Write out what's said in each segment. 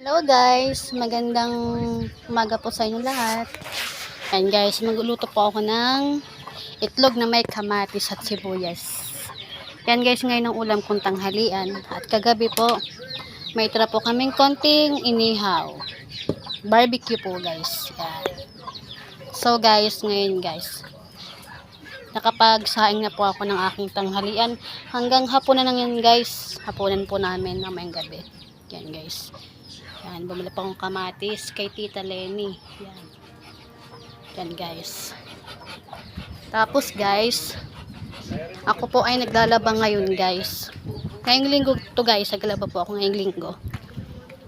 Hello guys, magandang umaga po sa inyo lahat. Ayan guys, magluluto po ako ng itlog na may kamatis at sibuyas. Yan guys, ngayon ang ulam kong tanghalian. At kagabi po, may tira po kaming konting inihaw. Barbecue po guys. Yan. So guys, ngayon guys, nakapagsaing na po ako ng aking tanghalian. Hanggang hapunan na yan guys. Hapunan po namin mamayang gabi. Yan guys. Yan, bumili pa akong kamatis kay Tita Lenny. Yan. Yan guys. Tapos guys, ako po ay naglalaba ngayon guys. Ngayong linggo to guys, naglalaba po ako ngayong linggo.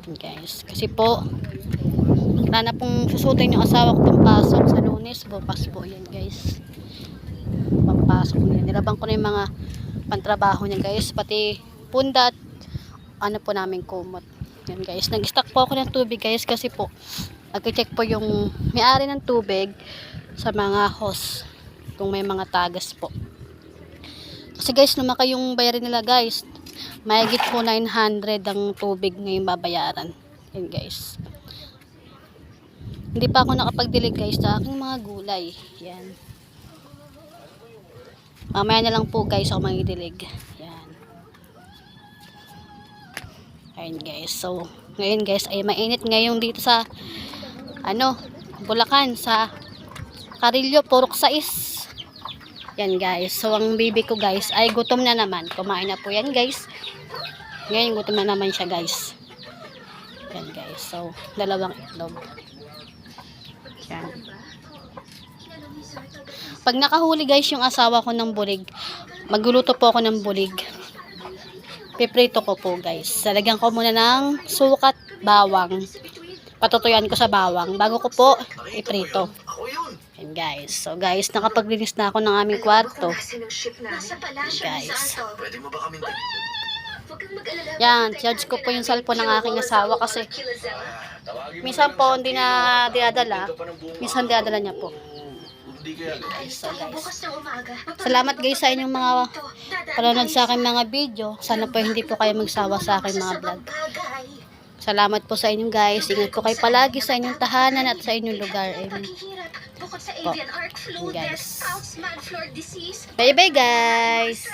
Yan guys. Kasi po, wala na pong susutin yung asawa ko pampasok sa Lunes. Bukas po yan guys. Pampasok niya. Nilabang ko na yung mga pantrabaho niya guys. Pati punda at ano po namin kumot. Yan guys, nag-stock po ako ng tubig guys kasi po nag-check po yung may-ari ng tubig sa mga hose kung may mga tagas po. Kasi guys, lumaki yung bayarin nila guys. Mahigit po 900 ang tubig ngayon babayaran. Yan guys. Hindi pa ako nakapagdilig guys sa aking mga gulay. Yan. Mamaya na lang po guys ako magdilig. Yan. Ayun guys, so ngayon guys ay mainit ngayon dito sa Bulacan, sa Carillo, Purok 6. Yan guys, so ang bibi ko guys ay gutom na naman, kumain na po yan guys. Ngayon gutom na naman siya guys. Yan guys, so dalawang itlog. Yan. Pag nakahuli guys yung asawa ko ng bulig, magluluto po ako ng bulig. Piprito ko po guys. Lalagyan ko muna ng sukat, bawang. Patutuyuan ko sa bawang bago ko po iprito. Yan guys. So guys, nakapaglinis na ako ng aming kwarto. Guys. Yan, charge ko po yung cellphone ng aking asawa kasi minsan po hindi na dinadala. Minsan dinadala niya po. Guys, so guys. Salamat guys sa inyong mga panonood sa aking mga video. Sana po hindi po kayo magsawa sa aking mga vlog. Salamat po sa inyong guys. Ingat po kayo palagi sa inyong tahanan at sa inyong lugar. Amen. Po. Guys. Bye bye guys.